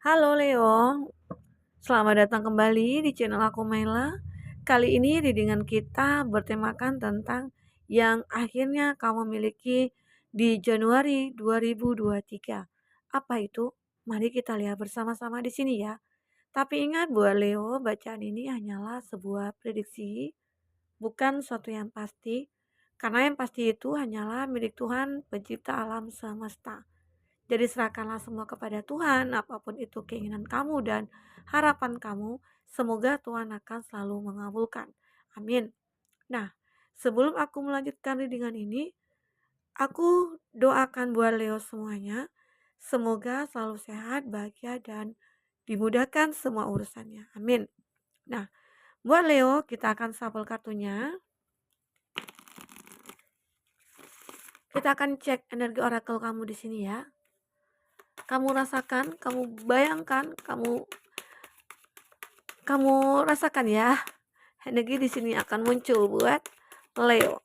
Halo Leo, selamat datang kembali di channel aku Mela. Kali ini readingan kita bertemakan tentang yang akhirnya kamu miliki di Januari 2023. Apa itu? Mari kita lihat bersama-sama di sini ya. Tapi ingat buat Leo, bacaan ini hanyalah sebuah prediksi, bukan suatu yang pasti. Karena yang pasti itu hanyalah milik Tuhan, pencipta alam semesta. Jadi serahkanlah semua kepada Tuhan, apapun itu keinginan kamu dan harapan kamu, semoga Tuhan akan selalu mengabulkan. Amin. Nah, sebelum aku melanjutkan readingan ini, aku doakan buat Leo semuanya, semoga selalu sehat, bahagia, dan dimudahkan semua urusannya. Amin. Nah, buat Leo, kita akan shuffle kartunya. Kita akan cek energi orakel kamu di sini ya. Kamu rasakan, kamu bayangkan, kamu rasakan ya. Energi di sini akan muncul buat Leo.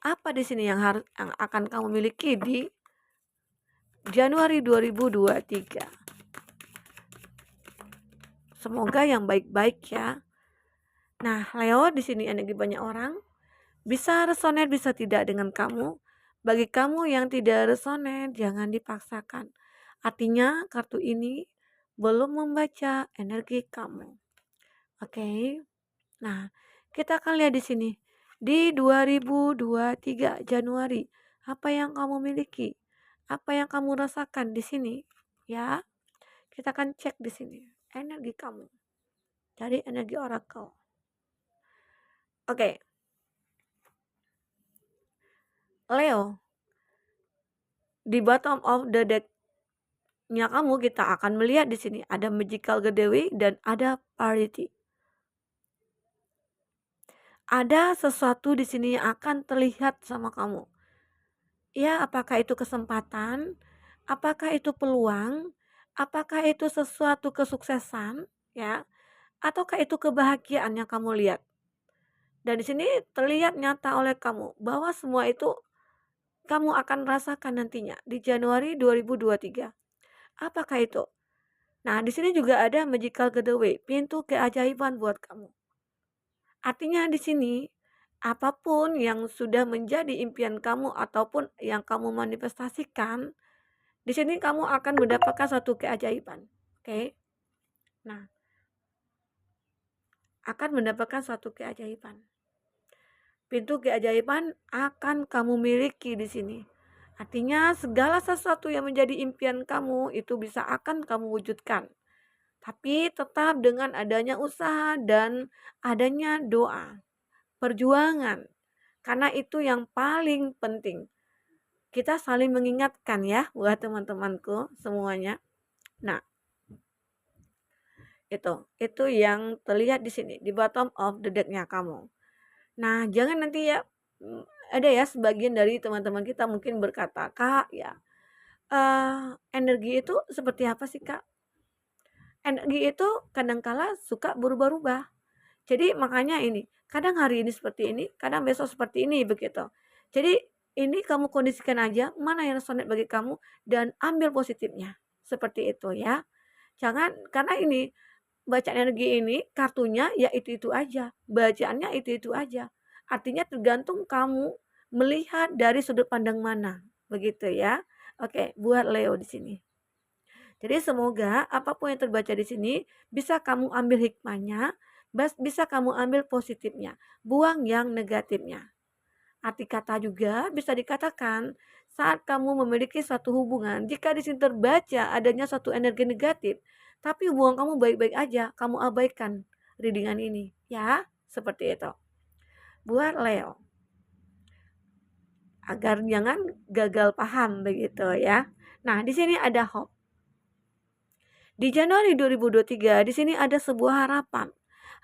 Apa di sini yang akan kamu miliki di Januari 2023? Semoga yang baik-baik ya. Nah, Leo di sini energi banyak orang. Bisa resonate, bisa tidak dengan kamu. Bagi kamu yang tidak resonate, jangan dipaksakan. Artinya kartu ini belum membaca energi kamu. Oke. Nah, kita akan lihat di sini. Di 2023 Januari, apa yang kamu miliki? Apa yang kamu rasakan di sini? Ya, kita akan cek di sini energi kamu dari energi oracle. Oke. Leo, di bottom of the deck-nya kamu kita akan melihat di sini ada magical gedewi dan ada parity. Ada sesuatu di sini yang akan terlihat sama kamu. Ya, apakah itu kesempatan? Apakah itu peluang? Apakah itu sesuatu kesuksesan? Ya, ataukah itu kebahagiaan yang kamu lihat? Dan di sini terlihat nyata oleh kamu bahwa semua itu kamu akan rasakan nantinya di Januari 2023. Apakah itu? Nah, di sini juga ada magical getaway, pintu keajaiban buat kamu. Artinya di sini apapun yang sudah menjadi impian kamu ataupun yang kamu manifestasikan, di sini kamu akan mendapatkan satu keajaiban. Oke. Nah, akan mendapatkan suatu keajaiban. Pintu keajaiban akan kamu miliki di sini. Artinya segala sesuatu yang menjadi impian kamu itu bisa akan kamu wujudkan. Tapi tetap dengan adanya usaha dan adanya doa, perjuangan. Karena itu yang paling penting. Kita saling mengingatkan ya buat teman-temanku semuanya. Nah, itu yang terlihat di sini di bottom of the deck-nya kamu. Nah, jangan nanti ya ada ya sebagian dari teman-teman kita mungkin berkata, "Kak, ya, energi itu seperti apa sih, Kak?" Energi itu kadangkala suka berubah-ubah. Jadi makanya ini, kadang hari ini seperti ini, kadang besok seperti ini begitu. Jadi ini kamu kondisikan aja mana yang resonate bagi kamu dan ambil positifnya. Seperti itu ya. Jangan karena ini bacaan energi ini kartunya ya itu-itu aja, bacaannya itu-itu aja. Artinya tergantung kamu melihat dari sudut pandang mana, begitu ya. Oke, buat Leo di sini. Jadi semoga apapun yang terbaca di sini bisa kamu ambil hikmahnya, bisa kamu ambil positifnya, buang yang negatifnya. Arti kata juga bisa dikatakan saat kamu memiliki suatu hubungan, jika di sini terbaca adanya suatu energi negatif, tapi hubungan kamu baik-baik aja, kamu abaikan readingan ini, ya, seperti itu. Buat Leo, agar jangan gagal paham begitu ya. Nah, di sini ada hope. Di Januari 2023, di sini ada sebuah harapan.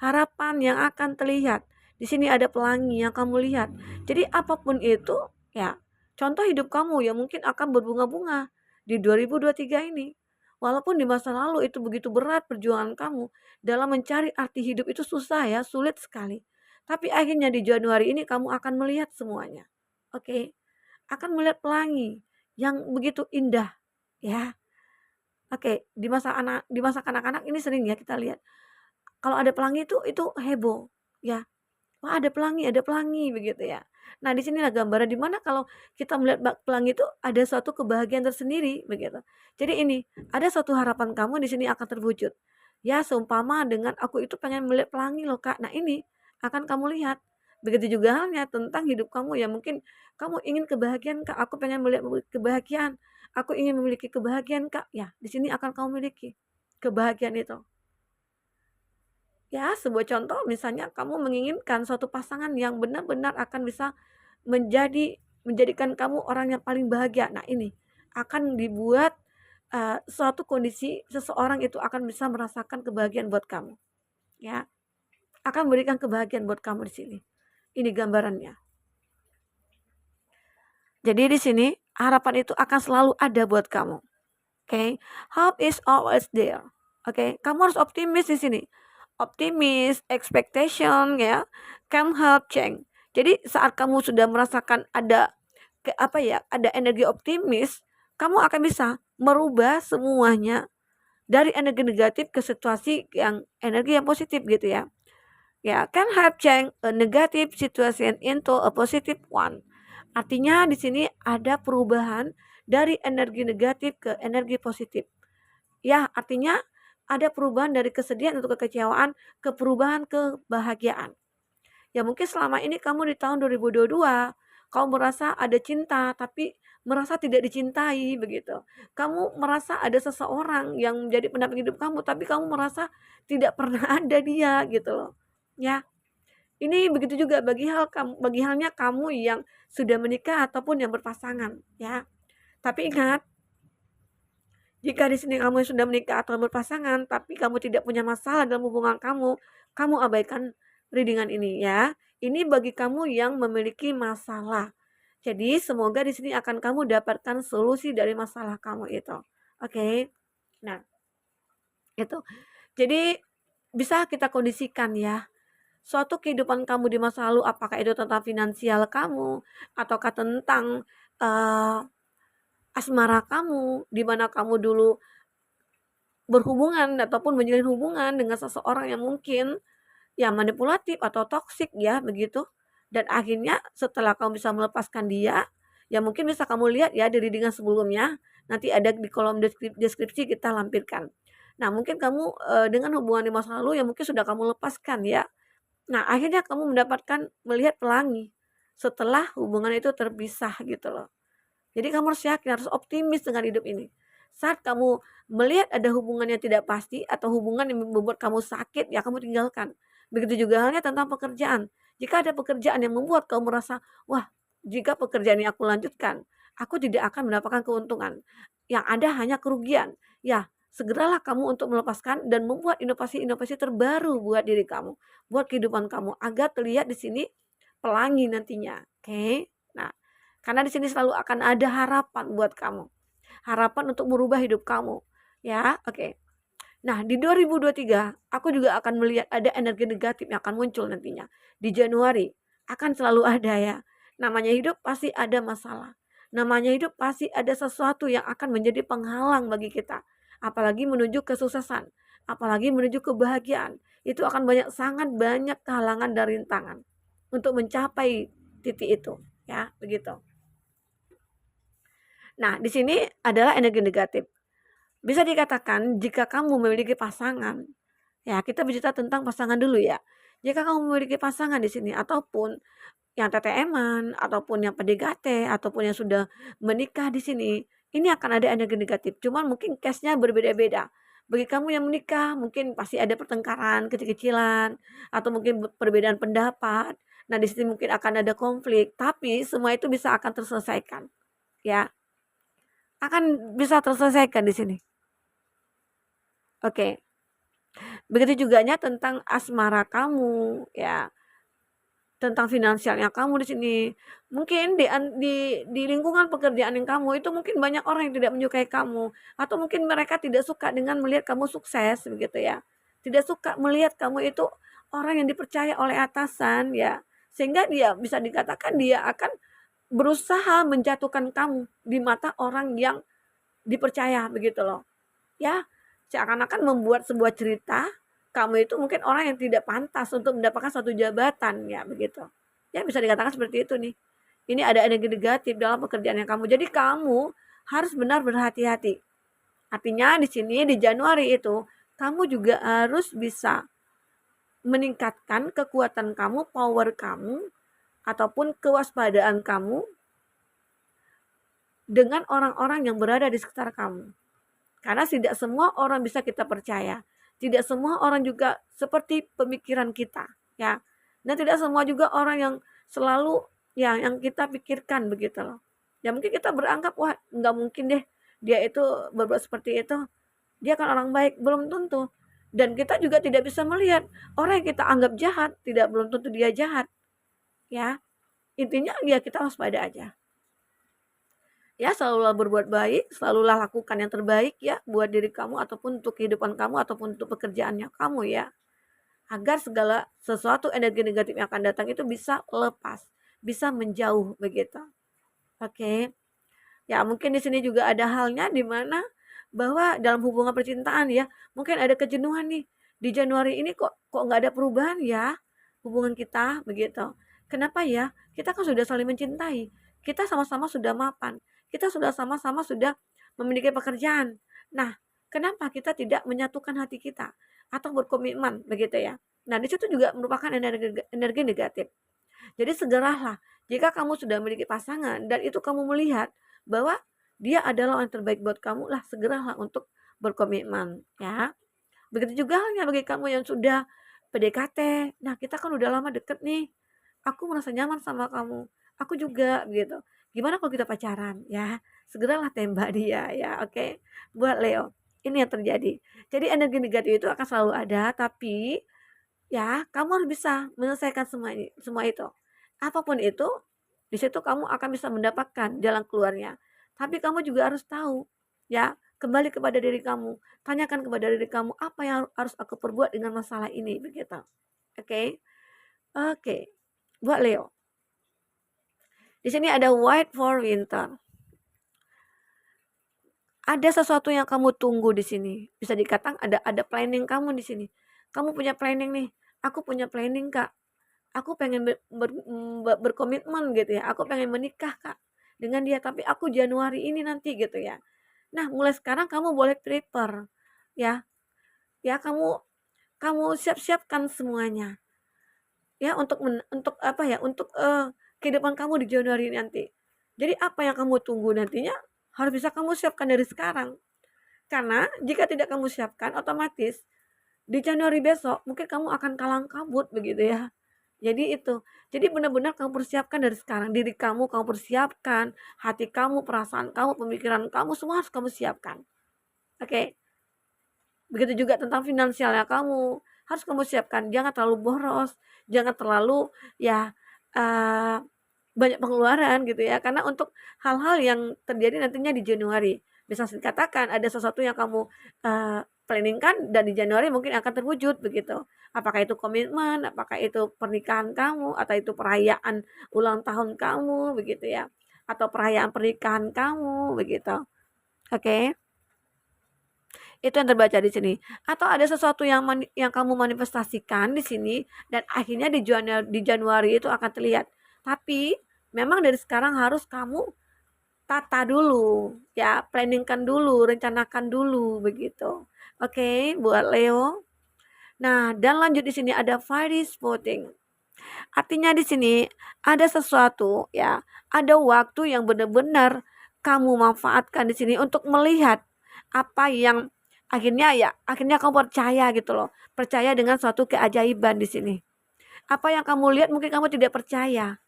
Harapan yang akan terlihat. Di sini ada pelangi yang kamu lihat. Jadi apapun itu, ya, contoh hidup kamu yang mungkin akan berbunga-bunga di 2023 ini. Walaupun di masa lalu itu begitu berat perjuangan kamu dalam mencari arti hidup itu susah ya, sulit sekali. Tapi akhirnya di Januari ini kamu akan melihat semuanya. Oke? Akan melihat pelangi yang begitu indah, ya. Oke, di masa kanak-kanak ini sering ya kita lihat, kalau ada pelangi itu heboh, ya. "Wah, ada pelangi," begitu ya. Nah, di sinilah gambaran di mana kalau kita melihat pelangi itu ada suatu kebahagiaan tersendiri, begitu. Jadi ini, ada suatu harapan kamu di sini akan terwujud. Ya, seumpama dengan, "Aku itu pengen melihat pelangi loh, Kak." Nah, ini akan kamu lihat. Begitu juga halnya tentang hidup kamu ya, mungkin kamu ingin kebahagiaan, "Kak, aku pengen melihat kebahagiaan. Aku ingin memiliki kebahagiaan, Kak." Ya, di sini akan kamu miliki kebahagiaan itu. Ya, sebuah contoh misalnya kamu menginginkan suatu pasangan yang benar-benar akan bisa menjadikan kamu orang yang paling bahagia. Nah, ini akan dibuat, suatu kondisi seseorang itu akan bisa merasakan kebahagiaan buat kamu, ya. Akan memberikan kebahagiaan buat kamu di sini. Ini gambarannya. Jadi di sini harapan itu akan selalu ada buat kamu. Oke, hope is always there. Oke, kamu harus optimis di sini. Optimis, expectation ya, can help change. Jadi saat kamu sudah merasakan ada ada energi optimis, kamu akan bisa merubah semuanya dari energi negatif ke situasi yang energi yang positif gitu ya. Ya, can help change a negative situation into a positive one. Artinya di sini ada perubahan dari energi negatif ke energi positif. Ya, artinya ada perubahan dari kesedihan atau kekecewaan ke perubahan kebahagiaan. Ya mungkin selama ini kamu di tahun 2022, kamu merasa ada cinta tapi merasa tidak dicintai begitu. Kamu merasa ada seseorang yang menjadi pendamping hidup kamu tapi kamu merasa tidak pernah ada dia gitu loh. Ya, ini begitu juga bagi halnya kamu yang sudah menikah ataupun yang berpasangan ya. Tapi ingat, jika di sini kamu sudah menikah atau berpasangan, tapi kamu tidak punya masalah dalam hubungan kamu, kamu abaikan readingan ini ya. Ini bagi kamu yang memiliki masalah. Jadi semoga di sini akan kamu dapatkan solusi dari masalah kamu itu. Oke. Nah, itu. Jadi bisa kita kondisikan ya. Suatu kehidupan kamu di masa lalu apakah itu tentang finansial kamu ataukah tentang eh, asmara kamu di mana kamu dulu berhubungan ataupun menjalin hubungan dengan seseorang yang mungkin ya manipulatif atau toksik ya begitu. Dan akhirnya setelah kamu bisa melepaskan dia, ya mungkin bisa kamu lihat ya dari dengan sebelumnya, nanti ada di kolom deskripsi kita lampirkan. Nah, mungkin kamu dengan hubungan di masa lalu yang mungkin sudah kamu lepaskan ya. Nah, akhirnya kamu mendapatkan melihat pelangi setelah hubungan itu terpisah gitu loh. Jadi kamu harus yakin, harus optimis dengan hidup ini. Saat kamu melihat ada hubungan yang tidak pasti atau hubungan yang membuat kamu sakit, ya kamu tinggalkan. Begitu juga halnya tentang pekerjaan. Jika ada pekerjaan yang membuat kamu merasa, wah, jika pekerjaan ini aku lanjutkan, aku tidak akan mendapatkan keuntungan. Yang ada hanya kerugian. Ya, segeralah kamu untuk melepaskan dan membuat inovasi-inovasi terbaru buat diri kamu, buat kehidupan kamu, agar terlihat di sini pelangi nantinya. Oke? Nah, karena di sini selalu akan ada harapan buat kamu. Harapan untuk merubah hidup kamu. Ya, oke. Nah, di 2023 aku juga akan melihat ada energi negatif yang akan muncul nantinya. Di Januari akan selalu ada ya. Namanya hidup pasti ada masalah. Namanya hidup pasti ada sesuatu yang akan menjadi penghalang bagi kita. Apalagi menuju kesuksesan, apalagi menuju kebahagiaan. Itu akan sangat banyak kehalangan dan rintangan untuk mencapai titik itu, ya, begitu. Nah, di sini adalah energi negatif. Bisa dikatakan jika kamu memiliki pasangan, ya kita bicara tentang pasangan dulu ya. Jika kamu memiliki pasangan di sini ataupun yang TTM-an ataupun yang PDKT ataupun yang sudah menikah di sini, ini akan ada energi negatif. Cuman mungkin case-nya berbeda-beda. Bagi kamu yang menikah mungkin pasti ada pertengkaran kecil-kecilan atau mungkin perbedaan pendapat. Nah, di sini mungkin akan ada konflik, tapi semua itu bisa akan terselesaikan, ya. Akan bisa terselesaikan di sini. Oke. Begitu juganya tentang asmara kamu, ya, tentang finansialnya kamu di sini. Mungkin di lingkungan pekerjaan yang kamu itu mungkin banyak orang yang tidak menyukai kamu atau mungkin mereka tidak suka dengan melihat kamu sukses begitu ya. Tidak suka melihat kamu itu orang yang dipercaya oleh atasan ya. Sehingga dia bisa dikatakan dia akan berusaha menjatuhkan kamu di mata orang yang dipercaya begitu loh. Ya, seakan-akan membuat sebuah cerita, kamu itu mungkin orang yang tidak pantas untuk mendapatkan suatu jabatan, ya begitu. Ya bisa dikatakan seperti itu nih. Ini ada energi negatif dalam pekerjaan yang kamu. Jadi kamu harus benar berhati-hati. Artinya di sini di Januari itu kamu juga harus bisa meningkatkan kekuatan kamu, power kamu, ataupun kewaspadaan kamu dengan orang-orang yang berada di sekitar kamu. Karena tidak semua orang bisa kita percaya. Tidak semua orang juga seperti pemikiran kita, ya. Dan tidak semua juga orang yang selalu yang kita pikirkan begitu loh. Ya mungkin kita beranggap wah nggak mungkin deh dia itu berbuat seperti itu. Dia kan orang baik, belum tentu. Dan kita juga tidak bisa melihat orang yang kita anggap jahat, tidak belum tentu dia jahat, ya. Intinya ya kita waspada aja. Ya selalulah berbuat baik, selalulah lakukan yang terbaik ya buat diri kamu ataupun untuk kehidupan kamu ataupun untuk pekerjaannya kamu ya. Agar segala sesuatu energi negatif yang akan datang itu bisa lepas, bisa menjauh begitu. Oke. Ya mungkin di sini juga ada halnya di mana bahwa dalam hubungan percintaan ya, mungkin ada kejenuhan nih. Di Januari ini kok nggak ada perubahan ya hubungan kita begitu. Kenapa ya? Kita kan sudah saling mencintai. Kita sama-sama sudah mapan. Kita sudah sama-sama sudah memiliki pekerjaan. Nah, kenapa kita tidak menyatukan hati kita atau berkomitmen begitu ya? Nah, di situ juga merupakan energi negatif. Jadi segeralah jika kamu sudah memiliki pasangan dan itu kamu melihat bahwa dia adalah orang terbaik buat kamu lah, segeralah untuk berkomitmen ya. Begitu juga halnya bagi kamu yang sudah PDKT. Nah, kita kan udah lama deket nih. Aku merasa nyaman sama kamu. Aku juga gitu. Gimana kalau kita pacaran ya? Segeralah tembak dia ya, oke. Buat Leo, ini yang terjadi. Jadi energi negatif itu akan selalu ada, tapi ya kamu harus bisa menyelesaikan semua itu. Apapun itu, di situ kamu akan bisa mendapatkan jalan keluarnya. Tapi kamu juga harus tahu, ya, kembali kepada diri kamu. Tanyakan kepada diri kamu, apa yang harus aku perbuat dengan masalah ini, begitu. Oke? Oke. Buat Leo. Di sini ada white for winter. Ada sesuatu yang kamu tunggu di sini. Bisa dikatakan ada planning kamu di sini. Kamu punya planning nih. Aku punya planning, Kak. Aku pengen berkomitmen gitu ya. Aku pengen menikah, Kak, dengan dia, tapi aku Januari ini nanti gitu ya. Nah, mulai sekarang kamu boleh prepare ya. Ya, kamu kamu siap-siapkan semuanya. Ya, untuk apa ya? Untuk kehidupan kamu di Januari nanti. Jadi apa yang kamu tunggu nantinya harus bisa kamu siapkan dari sekarang. Karena jika tidak kamu siapkan otomatis di Januari besok mungkin kamu akan kalang kabut begitu ya. Jadi itu. Jadi benar-benar kamu persiapkan dari sekarang. Diri kamu persiapkan, hati kamu, perasaan kamu, pemikiran kamu semua harus kamu siapkan. Oke. Begitu juga tentang finansialnya kamu, harus kamu siapkan. Jangan terlalu boros, jangan terlalu ya uh, banyak pengeluaran gitu ya. Karena untuk hal-hal yang terjadi nantinya di Januari. Bisa dikatakan ada sesuatu yang kamu planningkan dan di Januari mungkin akan terwujud begitu. Apakah itu komitmen, apakah itu pernikahan kamu, atau itu perayaan ulang tahun kamu begitu ya. Atau perayaan pernikahan kamu begitu. Oke. Itu yang terbaca di sini. Atau ada sesuatu yang kamu manifestasikan di sini dan akhirnya di Januari itu akan terlihat. Tapi memang dari sekarang harus kamu tata dulu, ya, planningkan dulu, rencanakan dulu begitu. Oke, buat Leo. Nah, dan lanjut di sini ada fairy spotting. Artinya di sini ada sesuatu ya, ada waktu yang benar-benar kamu manfaatkan di sini untuk melihat apa yang akhirnya kamu percaya gitu loh. Percaya dengan suatu keajaiban di sini. Apa yang kamu lihat mungkin kamu tidak percaya.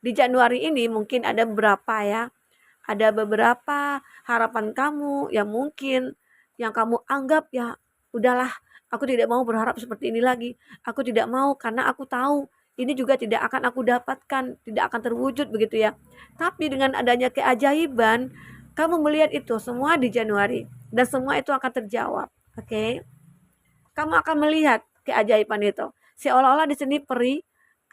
Di Januari ini mungkin ada beberapa ya. Ada beberapa harapan kamu yang mungkin yang kamu anggap ya udahlah, aku tidak mau berharap seperti ini lagi. Aku tidak mau karena aku tahu ini juga tidak akan aku dapatkan, tidak akan terwujud begitu ya. Tapi dengan adanya keajaiban, kamu melihat itu semua di Januari dan semua itu akan terjawab. Oke. Kamu akan melihat keajaiban itu. Seolah-olah di sini peri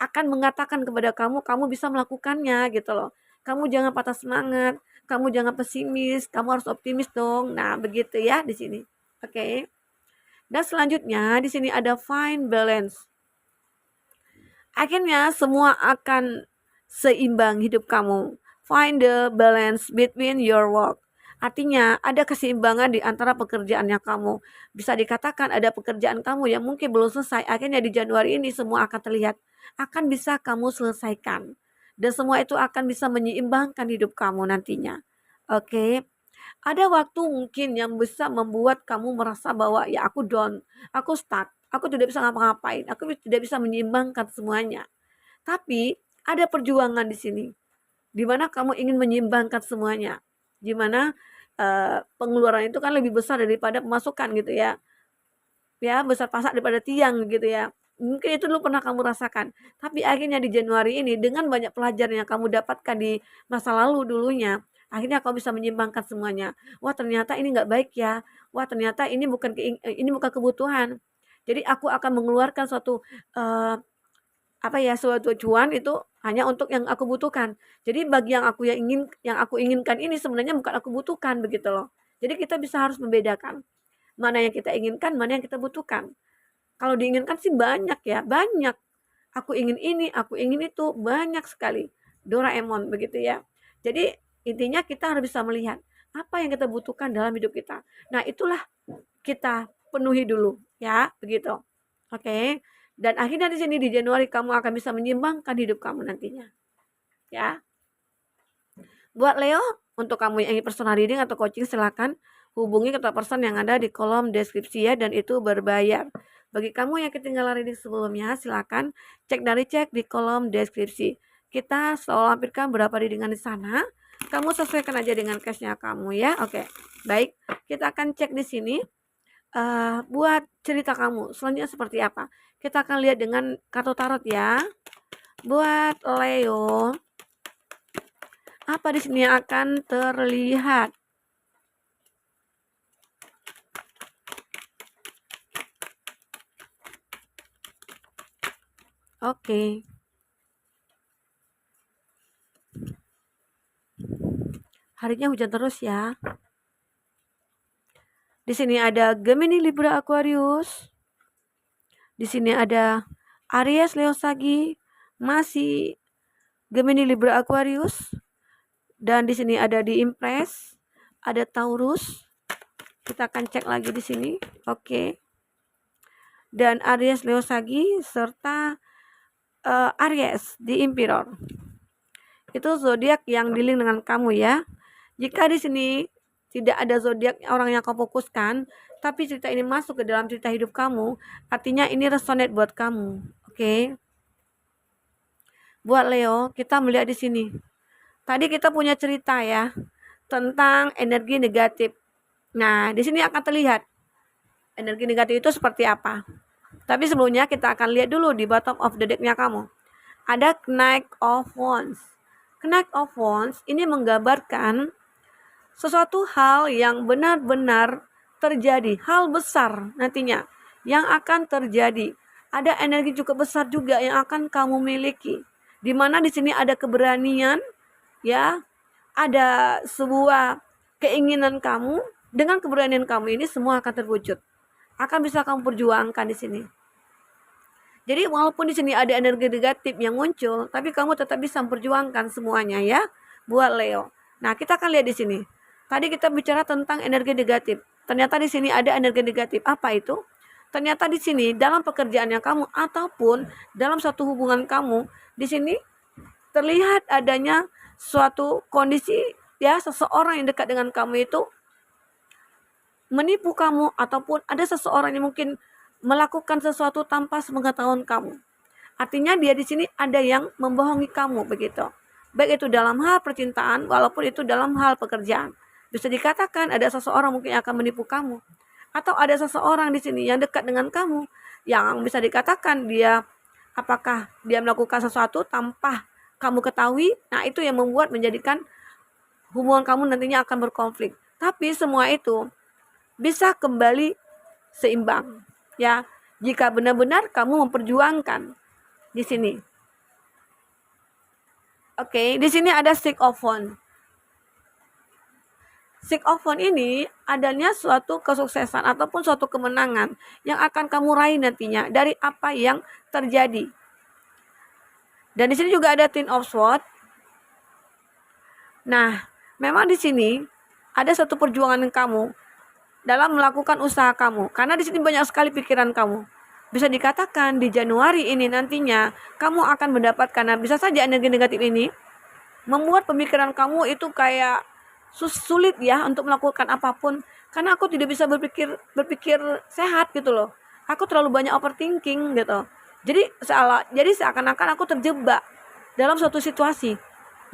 akan mengatakan kepada kamu, kamu bisa melakukannya gitu loh. Kamu jangan patah semangat, kamu jangan pesimis, kamu harus optimis dong. Nah, begitu ya di sini. Oke. Dan selanjutnya di sini ada find balance. Akhirnya semua akan seimbang hidup kamu. Find the balance between your work. Artinya ada keseimbangan di antara pekerjaannya kamu. Bisa dikatakan ada pekerjaan kamu yang mungkin belum selesai. Akhirnya di Januari ini semua akan terlihat. Akan bisa kamu selesaikan. Dan semua itu akan bisa menyeimbangkan hidup kamu nantinya. Oke. Ada waktu mungkin yang bisa membuat kamu merasa bahwa ya aku down, aku stuck, aku tidak bisa ngapa-ngapain, aku tidak bisa menyeimbangkan semuanya. Tapi ada perjuangan di sini, di mana kamu ingin menyeimbangkan semuanya. Di mana pengeluaran itu kan lebih besar daripada pemasukan gitu ya. Ya, besar pasak daripada tiang gitu ya. Mungkin itu dulu pernah kamu rasakan. Tapi akhirnya di Januari ini dengan banyak pelajaran yang kamu dapatkan di masa lalu dulunya, akhirnya kamu bisa menyimbangkan semuanya. Wah, ternyata ini nggak baik ya. Wah, ternyata ini bukan kebutuhan. Jadi aku akan mengeluarkan suatu suatu cuan itu hanya untuk yang aku butuhkan. Jadi bagi yang aku inginkan ini sebenarnya bukan aku butuhkan begitu loh. Jadi kita bisa harus membedakan mana yang kita inginkan, mana yang kita butuhkan. Kalau diinginkan sih banyak ya, banyak. Aku ingin ini, aku ingin itu, banyak sekali. Doraemon begitu ya. Jadi intinya kita harus bisa melihat apa yang kita butuhkan dalam hidup kita. Nah, itulah kita penuhi dulu ya, begitu. Oke. Dan akhirnya di sini di Januari kamu akan bisa menyimbangkan hidup kamu nantinya. Ya. Buat Leo, untuk kamu yang ingin personal reading atau coaching silakan hubungi kontak person yang ada di kolom deskripsi ya, dan itu berbayar. Bagi kamu yang ketinggalan reading sebelumnya, silakan cek di kolom deskripsi. Kita selalu lampirkan berapa readingan di sana. Kamu sesuaikan aja dengan cashnya kamu ya. Oke, baik. Kita akan cek di sini buat cerita kamu selanjutnya seperti apa. Kita akan lihat dengan kartu tarot ya. Buat Leo, apa di sini akan terlihat? Oke. Harinya hujan terus ya. Di sini ada Gemini, Libra, Aquarius. Di sini ada Aries, Leo, Sagi, masih Gemini, Libra, Aquarius. Dan di sini ada di Impress, ada Taurus. Kita akan cek lagi di sini. Oke. Dan Aries, Leo, Sagi serta Aries di Emperor. Itu zodiak yang dealing dengan kamu ya. Jika di sini tidak ada zodiak orang yang kamu fokuskan, tapi cerita ini masuk ke dalam cerita hidup kamu, artinya ini resonate buat kamu. Oke. Buat Leo, kita melihat di sini. Tadi kita punya cerita ya tentang energi negatif. Nah, di sini akan terlihat energi negatif itu seperti apa. Tapi sebelumnya kita akan lihat dulu di bottom of the deck-nya kamu. Ada Knight of Wands. Knight of Wands ini menggambarkan sesuatu hal yang benar-benar terjadi, hal besar nantinya yang akan terjadi. Ada energi cukup besar juga yang akan kamu miliki. Di mana di sini ada keberanian, ya, ada sebuah keinginan kamu. Dengan keberanian kamu ini semua akan terwujud. Akan bisa kamu perjuangkan di sini. Jadi walaupun di sini ada energi negatif yang muncul, tapi kamu tetap bisa memperjuangkan semuanya ya, buat Leo. Nah, kita akan lihat di sini. Tadi kita bicara tentang energi negatif. Ternyata di sini ada energi negatif. Apa itu? Ternyata di sini dalam pekerjaannya kamu ataupun dalam satu hubungan kamu, di sini terlihat adanya suatu kondisi ya, seseorang yang dekat dengan kamu itu menipu kamu ataupun ada seseorang yang mungkin melakukan sesuatu tanpa sepengetahuan kamu. Artinya dia di sini ada yang membohongi kamu begitu. Baik itu dalam hal percintaan walaupun itu dalam hal pekerjaan. Bisa dikatakan ada seseorang mungkin yang akan menipu kamu. Atau ada seseorang di sini yang dekat dengan kamu yang bisa dikatakan apakah dia melakukan sesuatu tanpa kamu ketahui. Nah, itu yang membuat menjadikan hubungan kamu nantinya akan berkonflik. Tapi semua itu bisa kembali seimbang ya jika benar-benar kamu memperjuangkan di sini. Oke, di sini ada Six of Wands. Six of Wands ini adanya suatu kesuksesan ataupun suatu kemenangan yang akan kamu raih nantinya dari apa yang terjadi. Dan di sini juga ada Ten of Swords. Nah, memang di sini ada satu perjuangan kamu dalam melakukan usaha kamu, karena di sini banyak sekali pikiran kamu. Bisa dikatakan di Januari ini nantinya kamu akan mendapatkan, nah bisa saja energi negatif ini membuat pemikiran kamu itu kayak sulit ya untuk melakukan apapun, karena aku tidak bisa berpikir sehat gitu loh. Aku terlalu banyak overthinking gitu. Jadi seakan-akan aku terjebak dalam suatu situasi.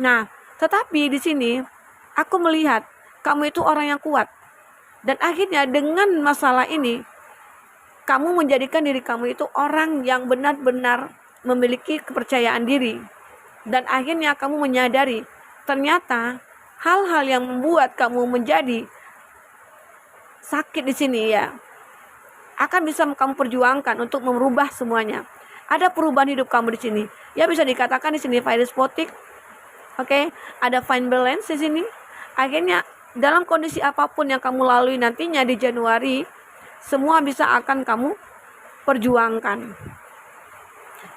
Nah, tetapi di sini aku melihat kamu itu orang yang kuat. Dan akhirnya dengan masalah ini, kamu menjadikan diri kamu itu orang yang benar-benar memiliki kepercayaan diri. Dan akhirnya kamu menyadari, ternyata hal-hal yang membuat kamu menjadi sakit di sini ya, akan bisa kamu perjuangkan untuk merubah semuanya. Ada perubahan hidup kamu di sini. Ya bisa dikatakan di sini fire spotik. Oke, ada fine balance di sini. Akhirnya dalam kondisi apapun yang kamu lalui nantinya di Januari, semua bisa akan kamu perjuangkan.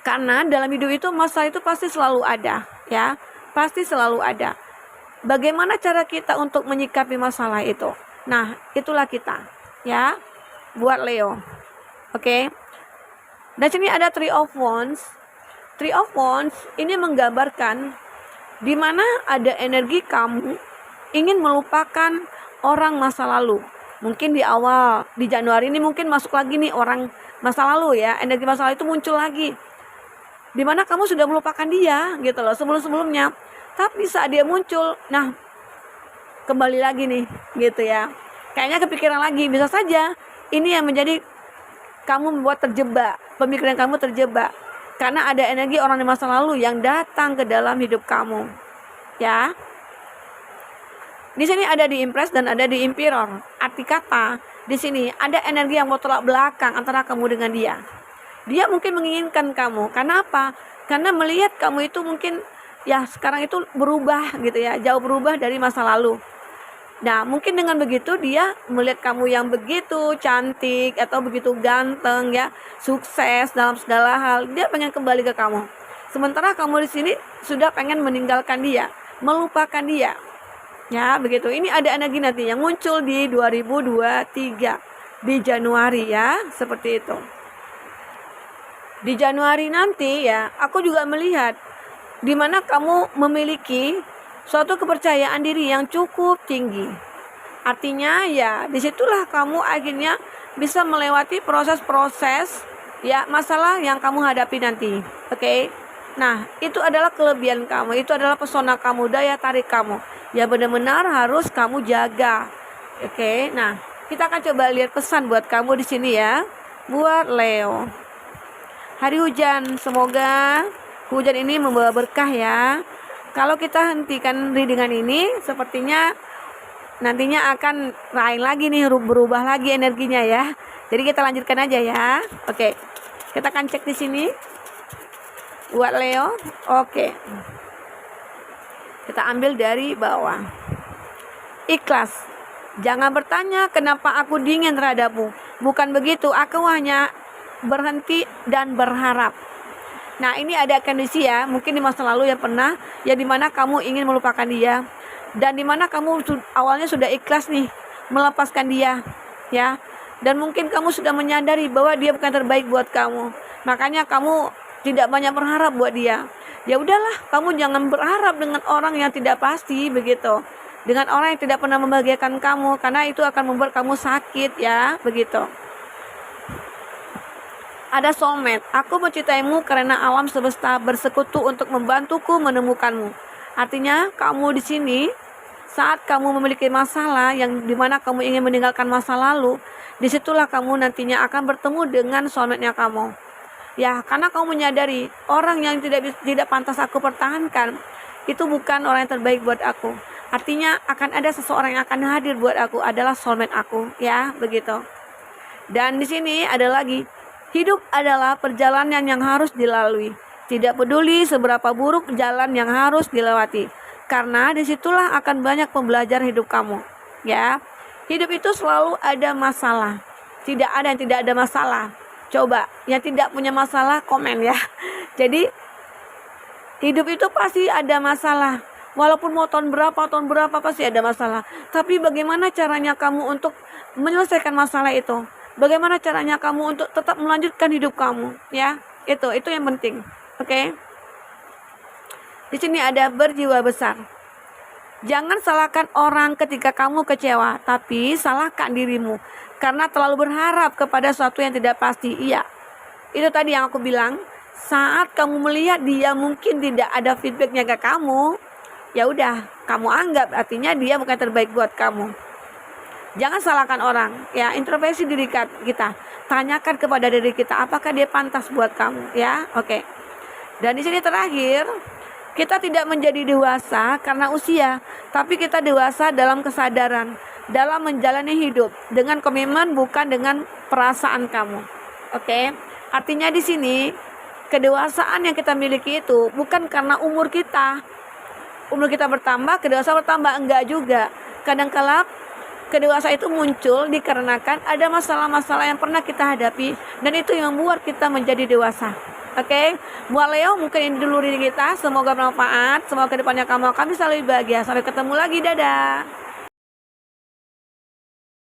Karena dalam hidup itu masalah itu pasti selalu ada, ya. Pasti selalu ada. Bagaimana cara kita untuk menyikapi masalah itu? Nah, itulah kita, ya. Buat Leo. Oke. Dan sini ada Three of Wands. Three of Wands ini menggambarkan di mana ada energi kamu ingin melupakan orang masa lalu. Mungkin di awal, di Januari ini mungkin masuk lagi nih orang masa lalu ya. Energi masa lalu itu muncul lagi. Dimana kamu sudah melupakan dia gitu loh sebelum-sebelumnya. Tapi saat dia muncul, nah kembali lagi nih gitu ya. Kayaknya kepikiran lagi. Bisa saja ini yang menjadi kamu membuat terjebak. Pemikiran kamu terjebak. Karena ada energi orang di masa lalu yang datang ke dalam hidup kamu. Ya. Di sini ada di Empress dan ada di Emperor. Arti kata, di sini ada energi yang bertolak belakang antara kamu dengan dia. Dia mungkin menginginkan kamu. Karena apa? Karena melihat kamu itu mungkin ya sekarang itu berubah gitu ya, jauh berubah dari masa lalu. Nah, mungkin dengan begitu dia melihat kamu yang begitu cantik atau begitu ganteng ya, sukses dalam segala hal. Dia pengen kembali ke kamu. Sementara kamu di sini sudah pengen meninggalkan dia, melupakan dia. Ya, begitu. Ini ada energi nanti yang muncul di 2023 di Januari ya, seperti itu. Di Januari nanti ya, aku juga melihat di mana kamu memiliki suatu kepercayaan diri yang cukup tinggi. Artinya ya, disitulah kamu akhirnya bisa melewati proses-proses ya masalah yang kamu hadapi nanti. Oke. Nah, itu adalah kelebihan kamu, itu adalah pesona kamu, daya tarik kamu. Ya benar-benar harus kamu jaga. Oke. Nah, kita akan coba lihat pesan buat kamu di sini ya. Buat Leo. Hari hujan, semoga hujan ini membawa berkah ya. Kalau kita hentikan readingan ini, sepertinya nantinya akan lain lagi nih, berubah lagi energinya ya. Jadi kita lanjutkan aja ya. Oke. Kita akan cek di sini. Buat Leo. Oke. Kita ambil dari bawah. Ikhlas. Jangan bertanya kenapa aku dingin terhadapmu. Bukan begitu, aku hanya berhenti dan berharap. Nah, ini ada kondisi ya, mungkin di masa lalu yang pernah ya dimana kamu ingin melupakan dia dan dimana kamu awalnya sudah ikhlas nih melepaskan dia ya, dan mungkin kamu sudah menyadari bahwa dia bukan terbaik buat kamu, makanya kamu tidak banyak berharap buat dia. Ya udahlah, kamu jangan berharap dengan orang yang tidak pasti begitu, dengan orang yang tidak pernah membahagiakan kamu, karena itu akan membuat kamu sakit ya begitu. Ada soulmate. Aku mencintaimu karena alam semesta bersekutu untuk membantuku menemukanmu. Artinya kamu di sini saat kamu memiliki masalah yang dimana kamu ingin meninggalkan masa lalu, disitulah kamu nantinya akan bertemu dengan soulmate-nya kamu. Ya, karena kamu menyadari orang yang tidak pantas aku pertahankan itu bukan orang yang terbaik buat aku. Artinya akan ada seseorang yang akan hadir buat aku, adalah soulmate aku, ya begitu. Dan di sini ada lagi. Hidup adalah perjalanan yang harus dilalui. Tidak peduli seberapa buruk jalan yang harus dilewati, karena disitulah akan banyak pembelajaran hidup kamu. Ya, hidup itu selalu ada masalah. Tidak ada yang tidak ada masalah. Coba yang tidak punya masalah komen ya. Jadi hidup itu pasti ada masalah. Walaupun mau tahun berapa pasti ada masalah. Tapi bagaimana caranya kamu untuk menyelesaikan masalah itu? Bagaimana caranya kamu untuk tetap melanjutkan hidup kamu? Ya, itu yang penting. Oke. Di sini ada berjiwa besar. Jangan salahkan orang ketika kamu kecewa, tapi salahkan dirimu karena terlalu berharap kepada sesuatu yang tidak pasti. Iya, itu tadi yang aku bilang. Saat kamu melihat dia mungkin tidak ada feedbacknya ke kamu, ya udah, kamu anggap artinya dia bukan terbaik buat kamu. Jangan salahkan orang, ya, introspeksi diri kita. Tanyakan kepada diri kita, apakah dia pantas buat kamu, ya, oke. Dan di sini terakhir, kita tidak menjadi dewasa karena usia, tapi kita dewasa dalam kesadaran, dalam menjalani hidup dengan komitmen bukan dengan perasaan kamu, oke. Artinya di sini kedewasaan yang kita miliki itu bukan karena umur kita bertambah, kedewasaan bertambah, enggak juga. Kadang-kala kedewasaan itu muncul dikarenakan ada masalah-masalah yang pernah kita hadapi, dan itu yang membuat kita menjadi dewasa. Oke, buat Leo mungkin ini dulu diri kita. Semoga bermanfaat. Semoga kedepannya kamu akan bisa lebih bahagia. Sampai ketemu lagi, dadah.